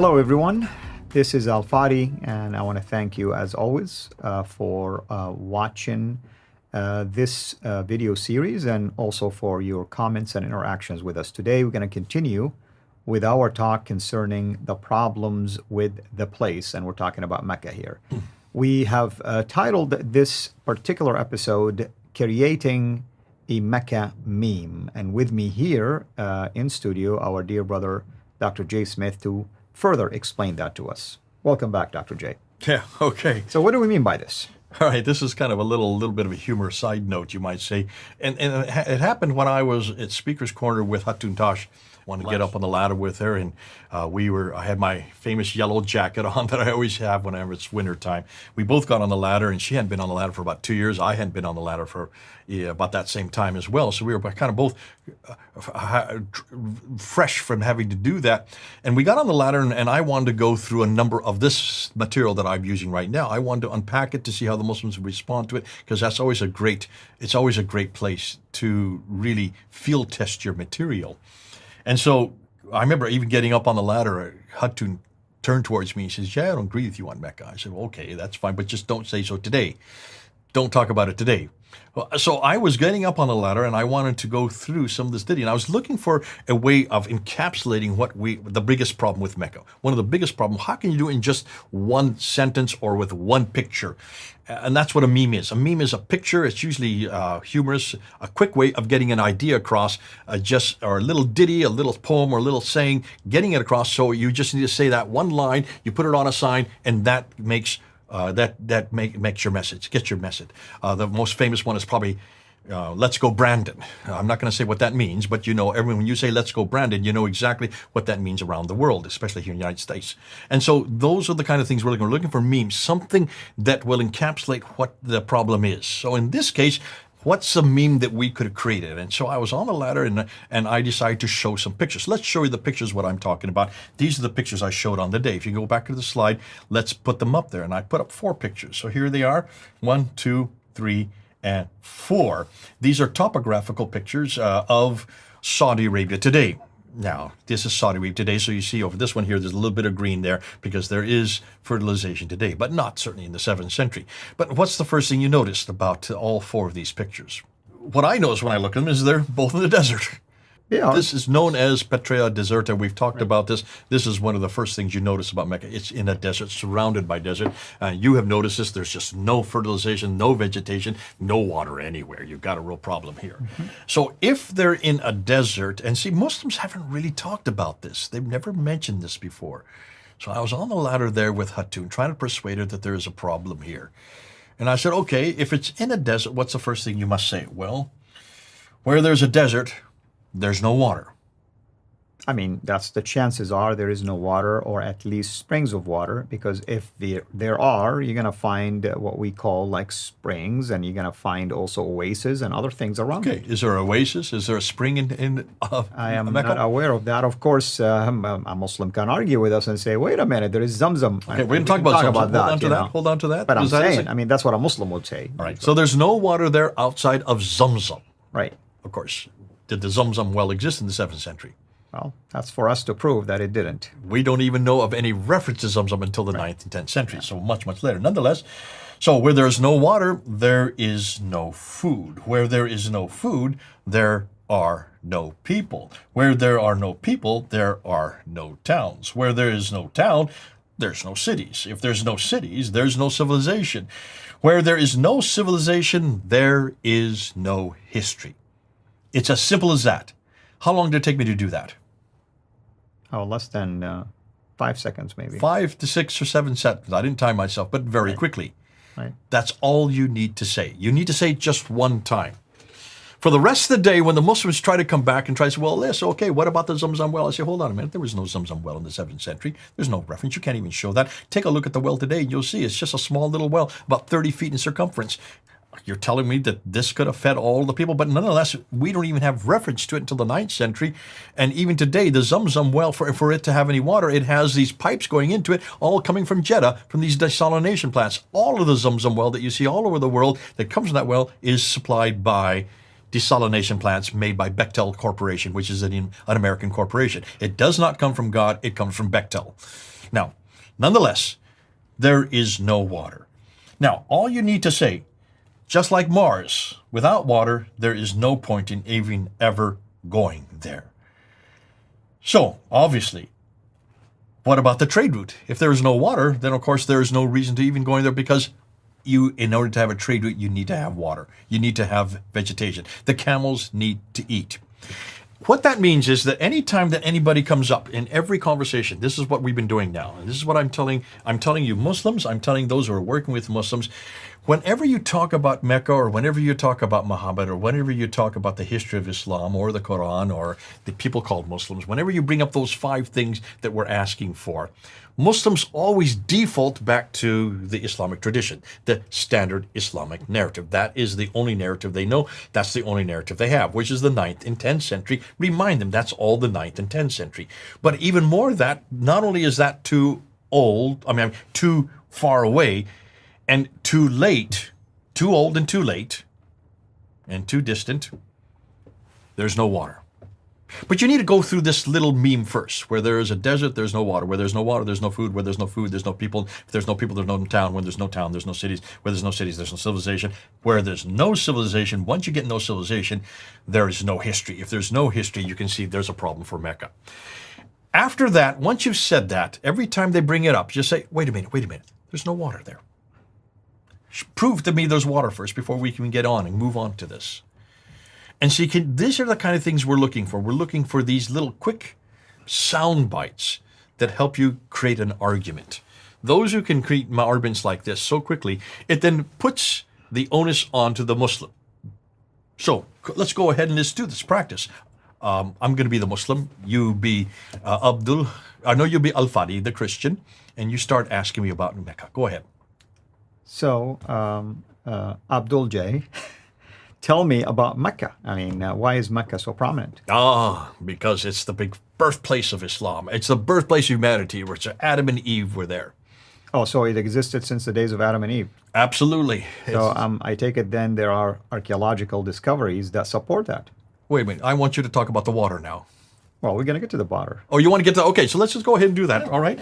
Hello, everyone. This is Al Fadi, and I want to thank you, as always, for watching this video series and also for your comments and interactions with us. Today, we're going to continue with our talk concerning the problems with the place, and we're talking about Mecca here. We have titled this particular episode, Creating a Mecca Meme. And with me here in studio, our dear brother, Dr. Jay Smith, to further explain that to us. Welcome back, Dr. J. Yeah, okay. So what do we mean by this? All right, this is kind of a little bit of a humor side note, you might say. And it happened when I was at Speaker's Corner with Hatun Tash. Wanted to get up on the ladder with her, and I had my famous yellow jacket on that I always have whenever it's winter time. We both got on the ladder, and she hadn't been on the ladder for about 2 years. I hadn't been on the ladder for about that same time as well. So we were kind of both fresh from having to do that. And we got on the ladder, and I wanted to go through a number of this material that I'm using right now. I wanted to unpack it to see how the Muslims would respond to it, because it's always a great place to really field test your material. And so I remember even getting up on the ladder, Hatun turned towards me and says, "Yeah, I don't agree with you on Mecca." I said, "Well, okay, that's fine, but just don't say so today. Don't talk about it today." So I was getting up on the ladder, and I wanted to go through some of this video, and I was looking for a way of encapsulating the biggest problem with Mecca. One of the biggest problems, how can you do it in just one sentence or with one picture? And that's what a meme is. A meme is a picture. It's usually humorous, a quick way of getting an idea across, or a little ditty, a little poem, or a little saying, getting it across. So you just need to say that one line, you put it on a sign, and that makes makes your message, gets your message. The most famous one is probably "Let's go Brandon." I'm not going to say what that means, but when you say "Let's go Brandon," you know exactly what that means around the world, especially here in the United States. And so those are the kind of things we're looking for memes, something that will encapsulate what the problem is. So in this case, what's a meme that we could have created? And so I was on the ladder, and I decided to show some pictures. Let's show you the pictures, what I'm talking about. These are the pictures I showed on the day. If you go back to the slide, let's put them up there. And I put up 4 pictures. So here they are, 1, 2, 3, and 4. These are topographical pictures of Saudi Arabia today. Now, this is Saudi Arabia today, so you see over this one here, there's a little bit of green there because there is fertilization today, but not certainly in the 7th century. But what's the first thing you noticed about all 4 of these pictures? What I noticed when I look at them is they're both in the desert. Yeah. This is known as Petraea Deserta. We've talked about this. This is one of the first things you notice about Mecca. It's in a desert, surrounded by desert. You have noticed this. There's just no fertilization, no vegetation, no water anywhere. You've got a real problem here. Mm-hmm. So if they're in a desert, and see, Muslims haven't really talked about this. They've never mentioned this before. So I was on the ladder there with Hatun, trying to persuade her that there is a problem here. And I said, okay, if it's in a desert, what's the first thing you must say? Well, where there's a desert, there's no water. I mean, that's the chances are there is no water, or at least springs of water, because if there are, you're going to find what we call like springs, and you're going to find also oases and other things around it. Okay, is there an oasis? Is there a spring in I am Mecca? not aware of that. Of course, a Muslim can argue with us and say, wait a minute, there is Zamzam. Okay, we're going to talk about Zamzam. that. Hold on to that. But I'm saying, I mean, that's what a Muslim would say. All right, so there's no water there outside of Zamzam. Right. Of course. Did the Zamzam well exist in the 7th century? Well, that's for us to prove that it didn't. We don't even know of any reference to Zamzam until the 9th and 10th century, so much, much later. Nonetheless, so where there is no water, there is no food. Where there is no food, there are no people. Where there are no people, there are no towns. Where there is no town, there's no cities. If there's no cities, there's no civilization. Where there is no civilization, there is no history. It's as simple as that. How long did it take me to do that? Oh, less than 5 seconds, maybe. 5 to 6 or 7 seconds. I didn't time myself, but very quickly. Right. That's all you need to say. You need to say it just one time. For the rest of the day, when the Muslims try to come back and try to say, well, yes, okay, what about the Zamzam well? I say, hold on a minute. There was no Zamzam well in the 7th century. There's no reference. You can't even show that. Take a look at the well today, and you'll see it's just a small little well, about 30 feet in circumference. You're telling me that this could have fed all the people, but nonetheless, we don't even have reference to it until the 9th century. And even today, the Zamzam well, for it to have any water, it has these pipes going into it, all coming from Jeddah, from these desalination plants. All of the Zamzam well that you see all over the world that comes from that well is supplied by desalination plants made by Bechtel Corporation, which is an American corporation. It does not come from God, it comes from Bechtel. Now, nonetheless, there is no water. Now, all you need to say, just like Mars, without water, there is no point in even ever going there. So, obviously, what about the trade route? If there is no water, then of course there is no reason to even going there, because in order to have a trade route, you need to have water. You need to have vegetation. The camels need to eat. What that means is that any time that anybody comes up in every conversation, this is what we've been doing now, and this is what I'm telling you Muslims, I'm telling those who are working with Muslims, whenever you talk about Mecca, or whenever you talk about Muhammad, or whenever you talk about the history of Islam or the Quran or the people called Muslims, whenever you bring up those 5 things that we're asking for, Muslims always default back to the Islamic tradition, the standard Islamic narrative. That is the only narrative they know. That's the only narrative they have, which is the 9th and 10th century. Remind them that's all the 9th and 10th century. But even more that, not only is that too old, too far away, and too late, too old and too late, and too distant, there's no water. But you need to go through this little meme first. Where there is a desert, there's no water. Where there's no water, there's no food. Where there's no food, there's no people. If there's no people, there's no town. When there's no town, there's no cities. Where there's no cities, there's no civilization. Where there's no civilization, once you get no civilization, there is no history. If there's no history, you can see there's a problem for Mecca. After that, once you've said that, every time they bring it up, just say, wait a minute, there's no water there. Prove to me there's water first before we can get on and move on to this. And so these are the kind of things we're looking for. We're looking for these little quick sound bites that help you create an argument. Those who can create arguments like this so quickly, it then puts the onus onto the Muslim. So let's go ahead and let's do this practice. I'm going to be the Muslim. You be Abdul. I know you'll be Al-Fadi, the Christian, and you start asking me about Mecca. Go ahead. So, Abdul J, tell me about Mecca. Why is Mecca so prominent? Because it's the big birthplace of Islam. It's the birthplace of humanity, where Adam and Eve were there. Oh, so it existed since the days of Adam and Eve. Absolutely. So I take it then there are archaeological discoveries that support that. Wait a minute. I want you to talk about the water now. Well, we're going to get to the water. Oh, you want to get to... Okay, so let's just go ahead and do that, all right?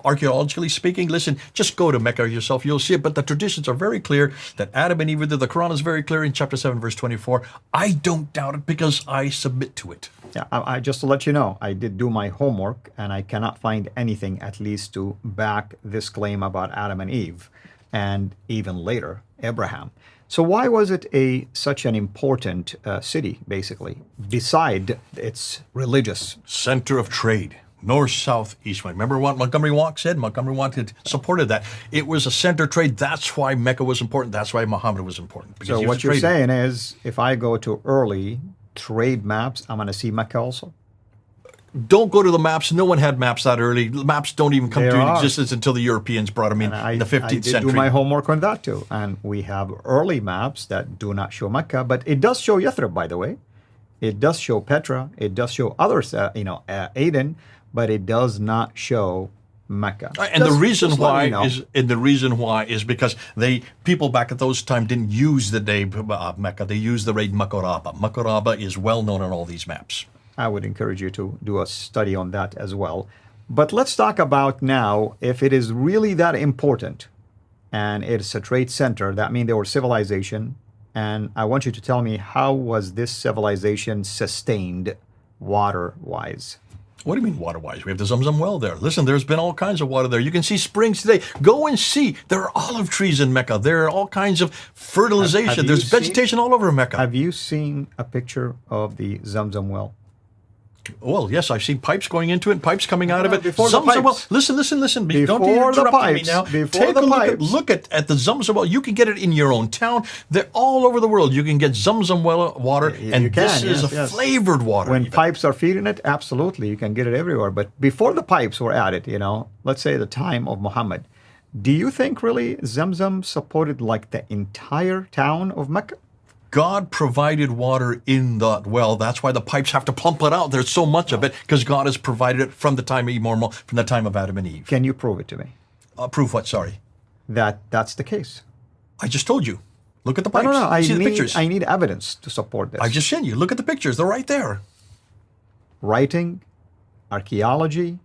Archaeologically speaking, listen, just go to Mecca yourself. You'll see it. But the traditions are very clear that Adam and Eve were there. The Quran is very clear in chapter 7, verse 24. I don't doubt it because I submit to it. Yeah, I just to let you know, I did do my homework, and I cannot find anything, at least, to back this claim about Adam and Eve, and even later, Abraham. So why was it such an important city, basically, beside its religious? Center of trade, north, south, east. Remember what Montgomery Watt said? Montgomery Watt had supported that. It was a center of trade. That's why Mecca was important. That's why Muhammad was important. So what you're saying is, if I go to early trade maps, I'm going to see Mecca also? Don't go to the maps. No one had maps that early. Maps don't even come to existence until the Europeans brought them in the 15th century. I did do my homework on that too. And we have early maps that do not show Mecca, but it does show Yathrib, by the way. It does show Petra. It does show others, Aden, but it does not show Mecca. And the reason why is because people back at those time didn't use the name Mecca. They used the name Makaraba. Makaraba is well known on all these maps. I would encourage you to do a study on that as well. But let's talk about now, if it is really that important and it's a trade center, that means there was civilization. And I want you to tell me, how was this civilization sustained water-wise? What do you mean water-wise? We have the Zamzam well there. Listen, there's been all kinds of water there. You can see springs today. Go and see. There are olive trees in Mecca. There are all kinds of fertilization. There's vegetation all over Mecca. Have you seen a picture of the Zamzam well? Well, yes, I've seen pipes going into it and pipes coming out of it. Before the pipes. Well, listen. Before Don't interrupt me now. Before the pipes. Look at the Zamzam well. You can get it in your own town. They're all over the world. You can get Zamzam well water, and this is flavored water. When pipes are feeding it, absolutely, you can get it everywhere. But before the pipes were added, let's say the time of Muhammad, do you think really Zamzam supported like the entire town of Mecca? God provided water in that well. That's why the pipes have to pump it out. There's so much of it because God has provided it from the time of Adam and Eve. Can you prove it to me? Prove what? Sorry. That's the case. I just told you. Look at the pipes. No. See the pictures. I need evidence to support this. I just sent you. Look at the pictures. They're right there. Writing, archaeology,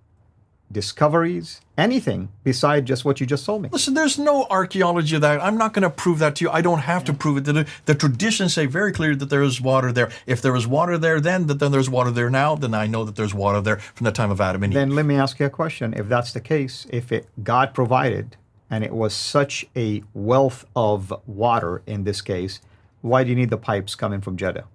discoveries, anything beside just what you just told me? Listen, there's no archaeology of that. I'm not going to prove that to you. I don't have to prove it. The traditions say very clearly that there is water there. If there was water there then there's water there now, then I know that there's water there from the time of Adam and Eve. Then let me ask you a question. If that's the case, if God provided and it was such a wealth of water in this case, why do you need the pipes coming from Jeddah?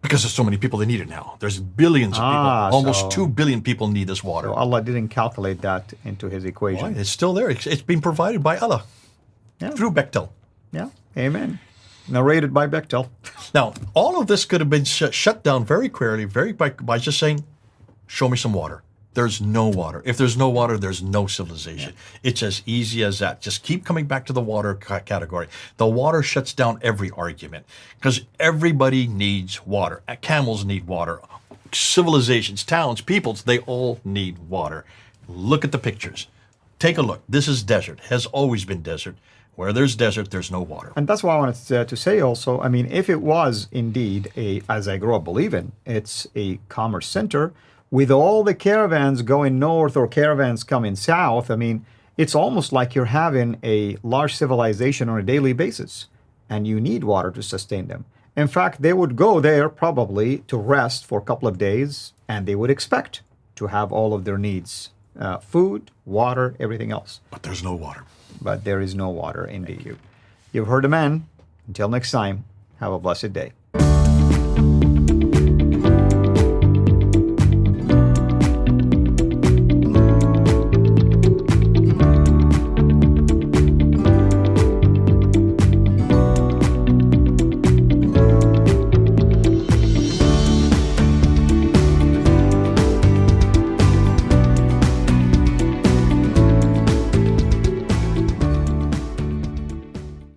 Because there's so many people that need it now. There's billions of people. Almost 2 billion people need this water. So Allah didn't calculate that into his equation. Why? It's still there. It's been provided by Allah through Bechtel. Yeah, amen. Narrated by Bechtel. Now, all of this could have been shut down very clearly, by just saying, show me some water. There's no water. If there's no water, there's no civilization. It's as easy as that. Just keep coming back to the water category. The water shuts down every argument because everybody needs water. Camels need water. Civilizations, towns, peoples, they all need water. Look at the pictures. Take a look. This is desert. Has always been desert. Where there's desert, there's no water. And that's why I wanted to say also, I mean, if it was indeed as I grew up believing, it's a commerce center, with all the caravans going north or caravans coming south, I mean, it's almost like you're having a large civilization on a daily basis, and you need water to sustain them. In fact, they would go there probably to rest for a couple of days, and they would expect to have all of their needs, food, water, everything else. But there's no water. But there is no water, indeed. You've heard the man. Until next time, have a blessed day.